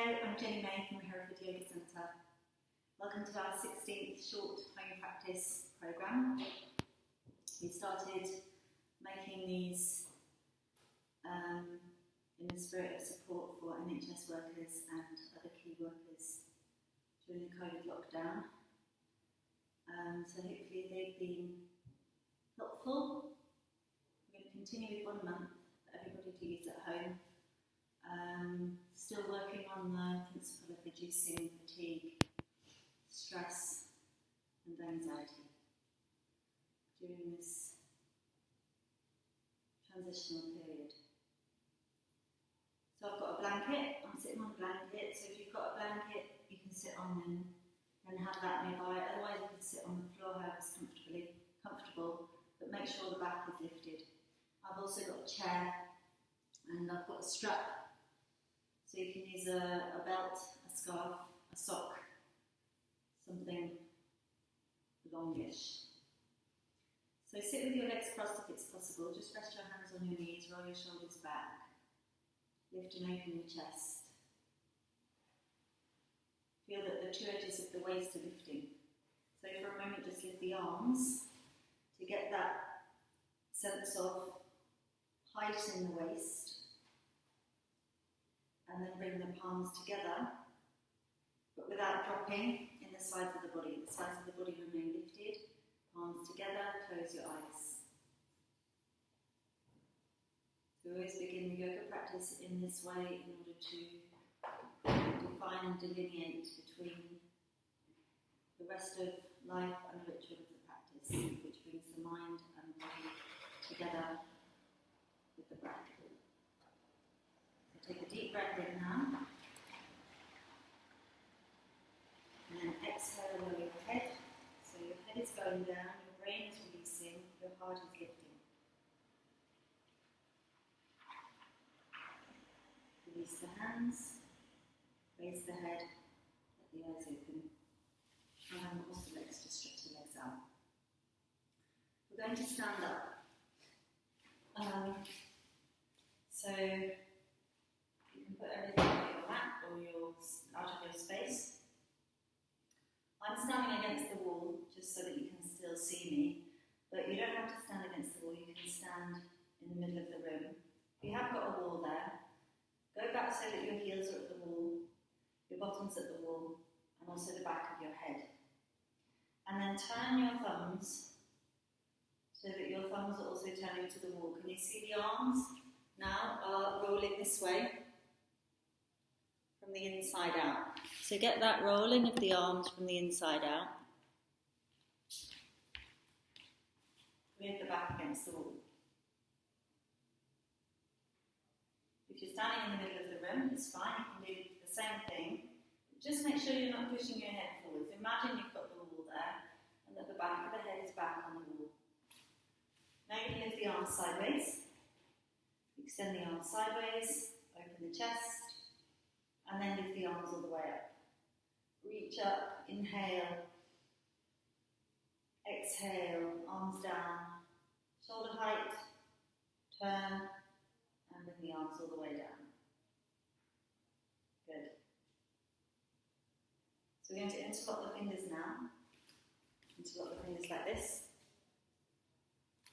I'm Jenny May from Hereford Yoga Centre. Welcome to our 16th short home practice programme. We started making these in the spirit of support for NHS workers and other key workers during the COVID lockdown. So hopefully they've been helpful. We're going to continue with 1 month for everybody to use at home. Still working on the principle of reducing fatigue, stress and anxiety during this transitional period. So I've got a blanket, I'm sitting on a blanket, so if you've got a blanket you can sit on them and have that nearby, otherwise you can sit on the floor however's comfortable, but make sure the back is lifted. I've also got a chair and I've got a strap. So you can use a belt, a scarf, a sock, something longish. So sit with your legs crossed if it's possible. Just rest your hands on your knees, roll your shoulders back. Lift and open your chest. Feel that the two edges of the waist are lifting. So for a moment just lift the arms to get that sense of height in the waist. And then bring the palms together, but without dropping in the sides of the body. The sides of the body remain lifted, palms together, close your eyes. So we always begin the yoga practice in this way in order to define and delineate between the rest of life and the ritual of the practice, which brings the mind and the body together with the breath. Take a deep breath in now, and then exhale lower your head. So your head is going down, your brain is releasing, your heart is lifting. Release the hands, raise the head, let the eyes open, and cross the legs, just stretch the legs out. We're going to stand up. So put everything on your mat or out of your space. I'm standing against the wall just so that you can still see me, but you don't have to stand against the wall, you can stand in the middle of the room. If you have got a wall there, go back so that your heels are at the wall, your bottom's at the wall, and also the back of your head. And then turn your thumbs so that your thumbs are also turning to the wall. Can you see the arms now are rolling this way? From the inside out. So get that rolling of the arms from the inside out. With the back against the wall. If you're standing in the middle of the room, it's fine, you can do the same thing. Just make sure you're not pushing your head forwards. Imagine you've got the wall there and that the back of the head is back on the wall. Now you can lift the arms sideways. Extend the arms sideways, open the chest. And then lift the arms all the way up. Reach up, inhale. Exhale, arms down. Shoulder height, turn, and bring the arms all the way down. Good. So we're going to interlock the fingers now. Interlock the fingers like this.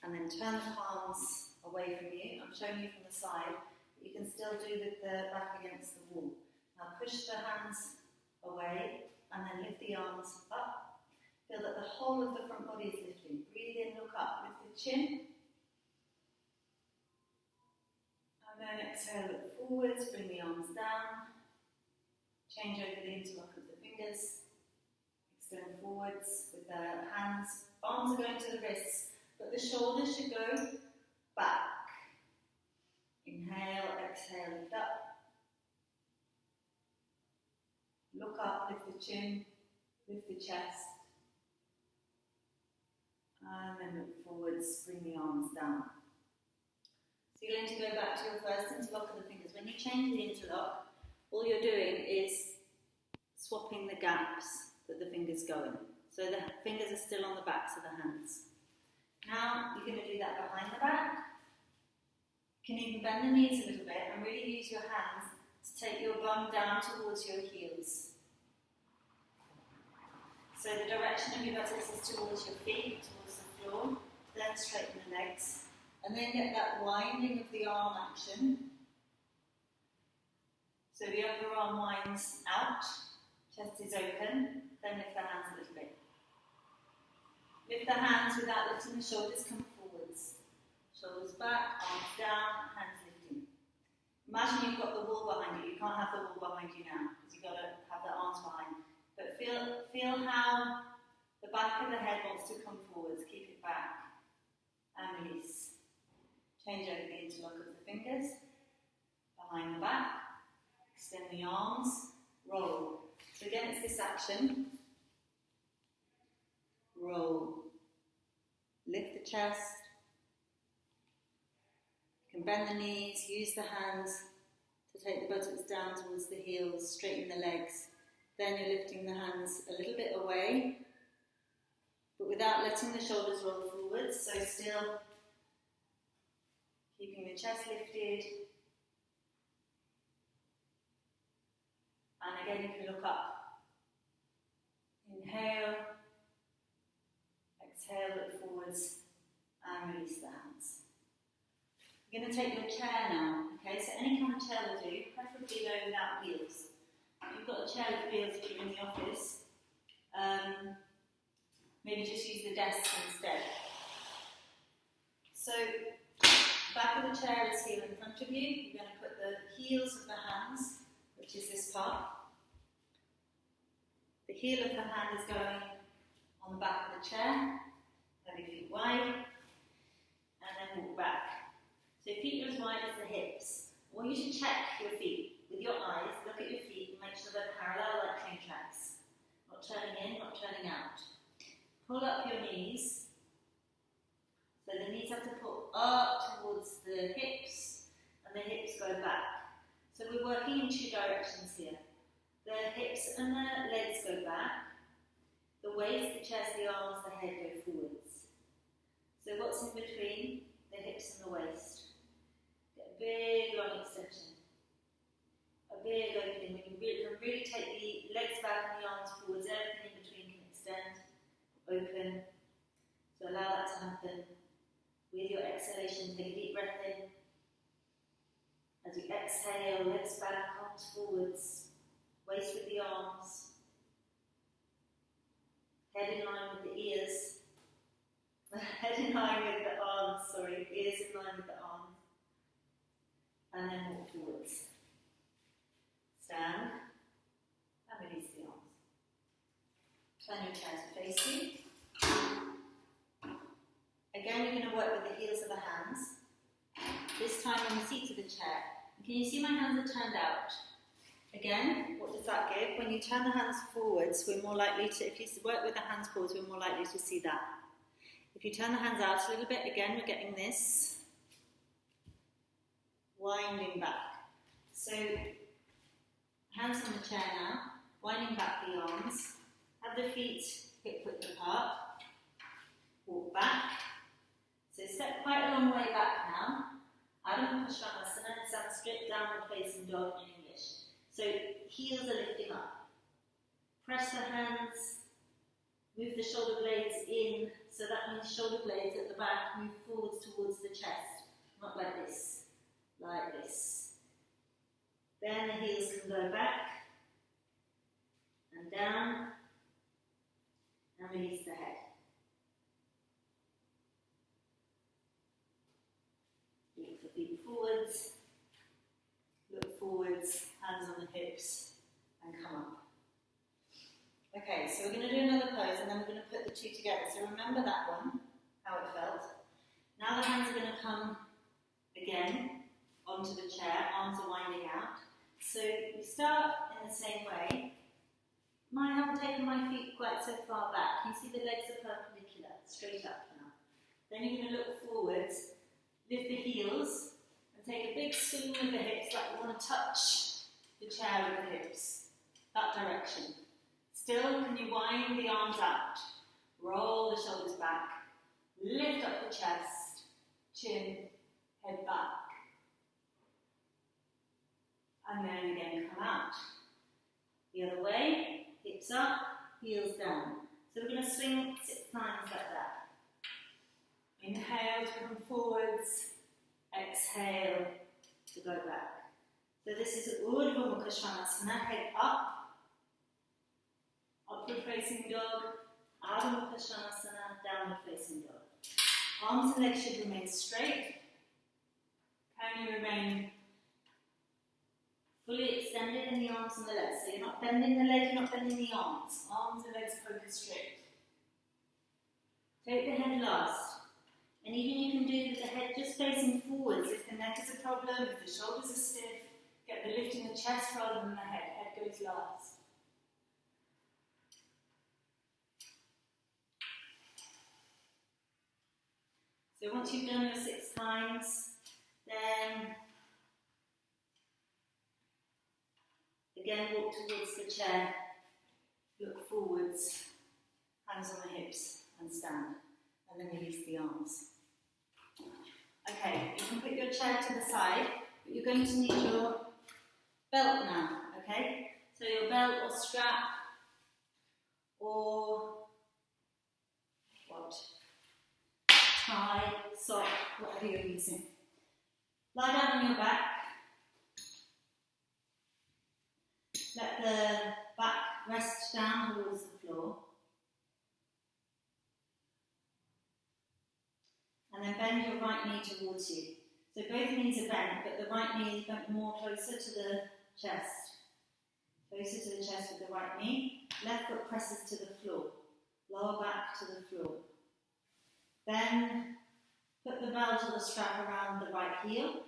And then turn the palms away from you. I'm showing you from the side, but you can still do with the back against the wall. Now push the hands away and then lift the arms up. Feel that the whole of the front body is lifting. Breathe in, look up, lift the chin. And then exhale, look forwards, bring the arms down. Change over the interlock of the fingers. Extend forwards with the hands. Arms are going to the wrists, but the shoulders should go back. Inhale, exhale, lift up. Look up, lift the chin, lift the chest. And then look forwards, bring the arms down. So you're going to go back to your first interlock of the fingers. When you change the interlock, all you're doing is swapping the gaps that the fingers go in. So the fingers are still on the backs of the hands. Now you're going to do that behind the back. You can even bend the knees a little bit and really use your hands to take your bum down towards your heels. So the direction of your buttocks is towards your feet, towards the floor, then straighten the legs, and then get that winding of the arm action. So the upper arm winds out, chest is open, then lift the hands a little bit. Lift the hands without lifting the shoulders, come forwards. Shoulders back, arms down, hands lifting. Imagine you've got the wall behind you. You can't have the wall behind you now, because you've got to have the arms behind. But feel how the back of the head wants to come forwards. Keep it back and release. Change over the interlock of the fingers, behind the back. Extend the arms, roll. So again, it's this action. Roll. Lift the chest. You can bend the knees, use the hands to take the buttocks down towards the heels, straighten the legs. Then you're lifting the hands a little bit away, but without letting the shoulders roll forwards, so still keeping the chest lifted. And again, you can look up. Inhale, exhale, look forwards, and release the hands. You're going to take your chair now, okay? So any kind of chair will do, preferably though without wheels. If you've got a chair with wheels if you're in the office, maybe just use the desk instead. So, back of the chair is here in front of you. You're going to put the heels of the hands, which is this part. The heel of the hand is going on the back of the chair, have your feet wide, and then walk back. So feet are as wide as the hips. I want you to check your feet with your eyes, look at your feet and make sure they're parallel like train tracks. Not turning in, not turning out. Pull up your knees. So the knees have to pull up towards the hips and the hips go back. So we're working in two directions here. The hips and the legs go back. The waist, the chest, the arms, the head go forwards. So what's in between the hips and the waist? Get a big long extension. A big opening. When you can really take the legs back and the arms forwards, everything in between can extend, open. So allow that to happen. With your exhalation, take a deep breath in. As you exhale, legs back, arms forwards. Waist with the arms. Head in line with the ears. Head in line with the arms, sorry. Ears in line with the arms. And then walk forwards. Stand. And release the arms. Turn your chair to face you. Again, you're going to work with the heels of the hands. This time on the seat of the chair. Can you see my hands are turned out? Again, what does that give? When you turn the hands forwards, we're more likely to, if you work with the hands forwards, we're more likely to see that. If you turn the hands out a little bit, again, we're getting this winding back. So, hands on the chair now, winding back the arms, have the feet hip width apart, walk back. So step quite a long way back now. Adho Mukha Svanasana in Sanskrit, downward facing dog in English. So heels are lifting up. Press the hands, move the shoulder blades in, so that means shoulder blades at the back move forwards towards the chest, not like this, like this. Then the heels can go back and down and release the head. Look the feet forwards, look forwards, hands on the hips, and come up. Okay, so we're going to do another pose and then we're going to put the two together. So remember that one, how it felt. Now the hands are going to come again onto the chair, arms are winding out. So we start in the same way. I haven't taken my feet quite so far back. You see the legs are perpendicular, straight up now. Then you're going to look forwards, lift the heels, and take a big swing with the hips like you want to touch the chair with the hips. That direction. Still, can you wind the arms out? Roll the shoulders back. Lift up the chest, chin, head back. And then again, come out. The other way, hips up, heels down. So we're going to swing 6 times like that. Inhale to come forwards, exhale to go back. So this is Urdhva Mukha Svanasana, head up, upward facing dog, Adho Mukha Svanasana, downward facing dog. Arms and legs should remain straight. Can you remain fully extended in the arms and the legs? So you're not bending the legs, you're not bending the arms. Arms and legs focus straight. Take the head last. And even you can do with the head just facing forwards. If the neck is a problem, if the shoulders are stiff, get the lift in the chest rather than the head. Head goes last. So once you've done your 6 times, then again walk towards the chair, look forwards, hands on the hips and stand. And then release the arms. Okay, you can put your chair to the side, but you're going to need your belt now, okay? So your belt or strap or what? Tie, sock, whatever you're using. Lie down on your back. Let the back rest down towards the floor. And then bend your right knee towards you. So both knees are bent, but the right knee is bent more closer to the chest. Closer to the chest with the right knee. Left foot presses to the floor. Lower back to the floor. Then put the belt or the strap around the right heel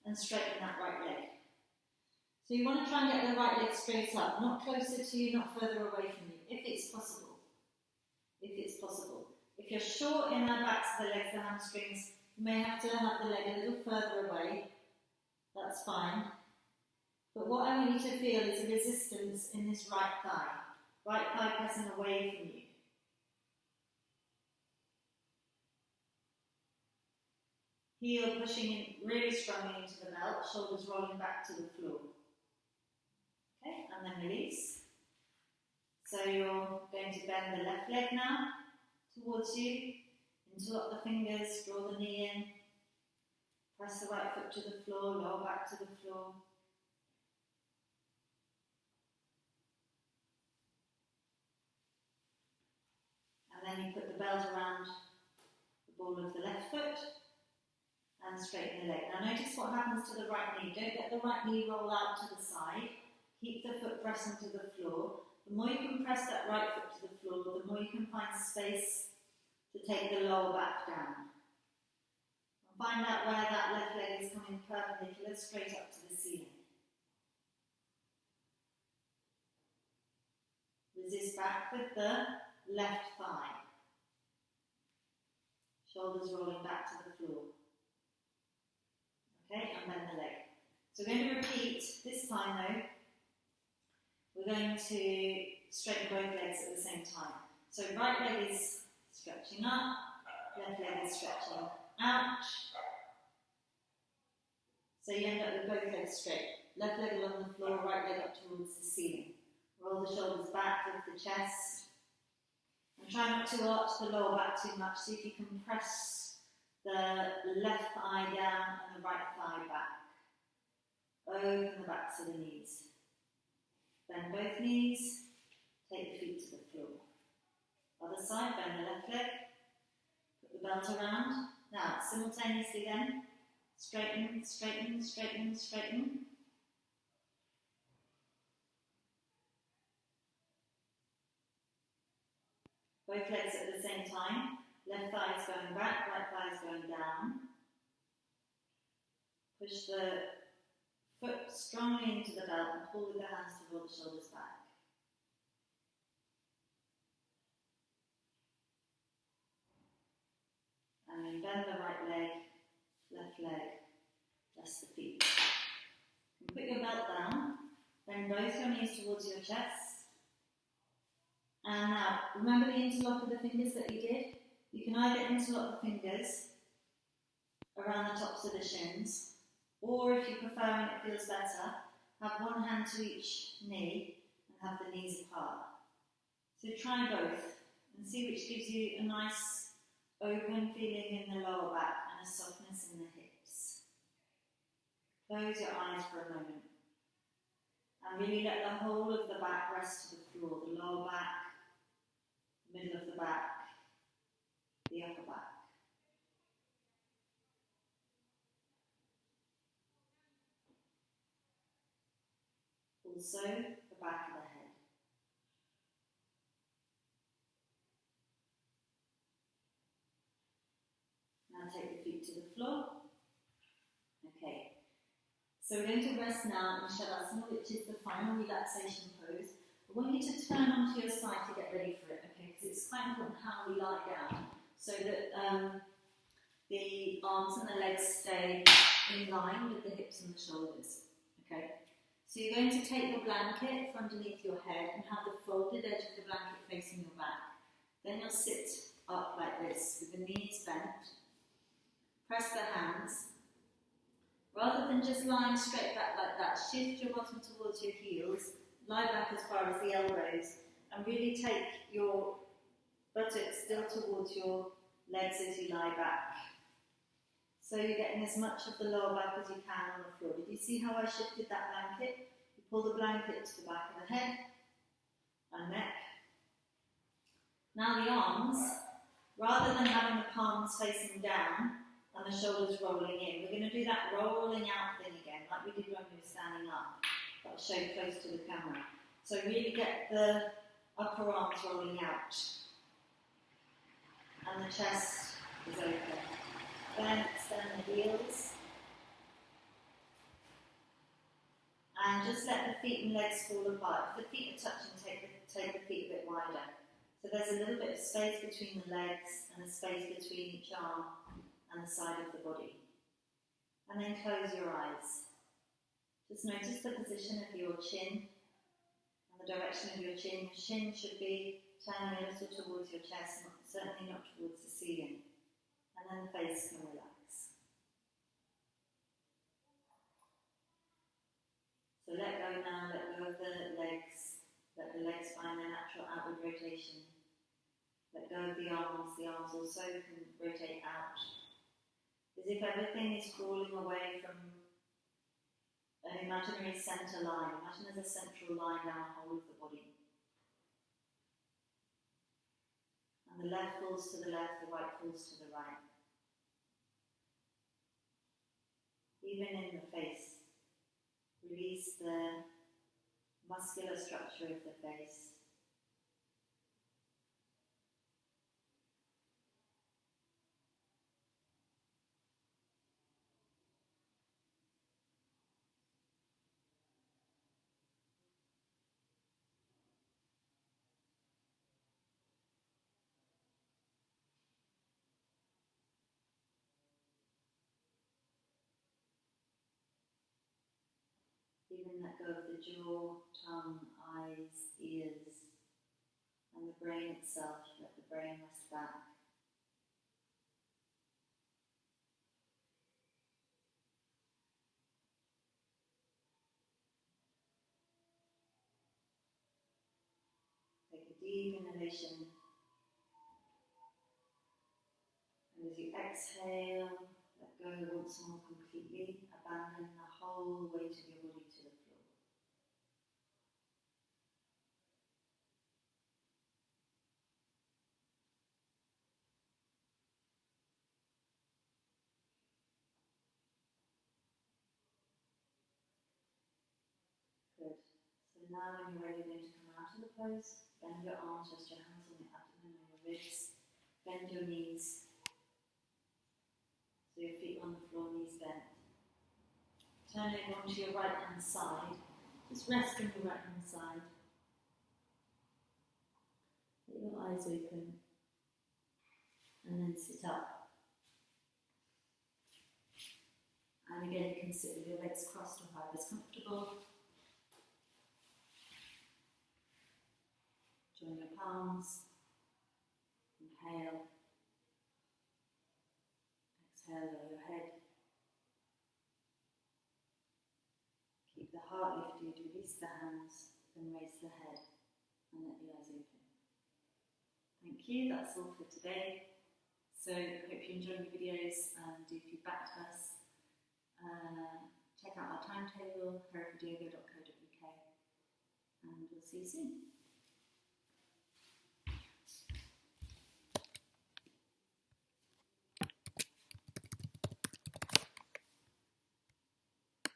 and straighten that right leg. So you want to try and get the right leg straight up, not closer to you, not further away from you, if it's possible. If it's possible. If you're short in the backs of the legs, the hamstrings, you may have to have the leg a little further away. That's fine. But what I want you to feel is a resistance in this right thigh. Right thigh pressing away from you. Heel pushing in really strongly into the belt, shoulders rolling back to the floor. Okay, and then release. So you're going to bend the left leg now towards you, interlock the fingers, draw the knee in, press the right foot to the floor, lower back to the floor. And then you put the belt around the ball of the left foot and straighten the leg. Now notice what happens to the right knee. Don't let the right knee roll out to the side. Keep the foot pressing to the floor. The more you can press that right foot to the floor, the more you can find space to take the lower back down. And find out where that left leg is coming perpendicular straight up to the ceiling. Resist back with the left thigh. Shoulders rolling back to the floor. Okay, and bend the leg. So we're going to repeat, this time though, we're going to straighten both legs at the same time. So right leg is stretching up, left leg is stretching out. So you end up with both legs straight. Left leg along the floor, right leg up towards the ceiling. Roll the shoulders back, lift the chest. And try not to arch the lower back too much. See if you can press the left thigh down and the right thigh back. Open the backs of the knees. Bend both knees. Take the feet to the floor. Other side, bend the left leg. Put the belt around. Now, simultaneously then, straighten, straighten, straighten, straighten. Both legs at the same time. Left thigh is going back, right thigh is going down. Push the foot strongly into the belt and pull with the hands to roll the shoulders back. And then bend the right leg, left leg, press the feet. And put your belt down, bend both your knees towards your chest. And now, remember the interlock of the fingers that you did? You can either interlock the fingers around the tops of the shins, or if you prefer and it feels better, have one hand to each knee and have the knees apart. So try both and see which gives you a nice open feeling in the lower back and a softness in the hips. Close your eyes for a moment and really let the whole of the back rest to the floor, the lower back, the middle of the back, the upper back. Also, the back of the head. Now take the feet to the floor. Okay. So we're going to rest now in Shavasana, which is the final relaxation pose. I want you to turn onto your side to get ready for it, okay? Because it's quite important how we lie down so that the arms and the legs stay in line with the hips and the shoulders, okay? So you're going to take your blanket from underneath your head and have the folded edge of the blanket facing your back. Then you'll sit up like this with the knees bent. Press the hands. Rather than just lying straight back like that, shift your bottom towards your heels, lie back as far as the elbows, and really take your buttocks still towards your legs as you lie back. So you're getting as much of the lower back as you can on the floor. Did you see how I shifted that blanket? You pull the blanket to the back of the head and neck. Now the arms, rather than having the palms facing down and the shoulders rolling in, we're going to do that rolling out thing again, like we did when we were standing up. I'll show close to the camera. So really get the upper arms rolling out. And the chest is open. Then extend the heels. And just let the feet and legs fall apart. If the feet are touching, take the feet a bit wider. So there's a little bit of space between the legs and a space between each arm and the side of the body. And then close your eyes. Just notice the position of your chin and the direction of your chin. Your chin should be turning a little towards your chest, certainly not towards the ceiling. And then the face can relax. So let go now, let go of the legs. Let the legs find their natural outward rotation. Let go of the arms also can rotate out. As if everything is falling away from an imaginary centre line. Imagine there's a central line down the whole of the body. And the left falls to the left, the right falls to the right. Even in the face, release the muscular structure of the face. Even let go of the jaw, tongue, eyes, ears, and the brain itself. Let the brain rest back. Take a deep inhalation. And as you exhale, let go once more completely. Abandon the whole weight of your body to the floor. Good. So now when you're ready, you're going to come out of the pose. Bend your arms, rest your hands on your abdomen or your ribs. Bend your knees. So your feet on the floor, knees bent. Turn over onto your right hand side. Just rest on your right hand side. Let your eyes open. And then sit up. And again, you can sit with your legs crossed or however's comfortable. Join your palms. Inhale. Exhale, lower your head. Keep the heart lifted, release the hands, then raise the head and let the eyes open. Thank you, that's all for today. So I hope you enjoy the videos and do feedback to us. Check out our timetable, herefordyoga.co.uk, and we'll see you soon.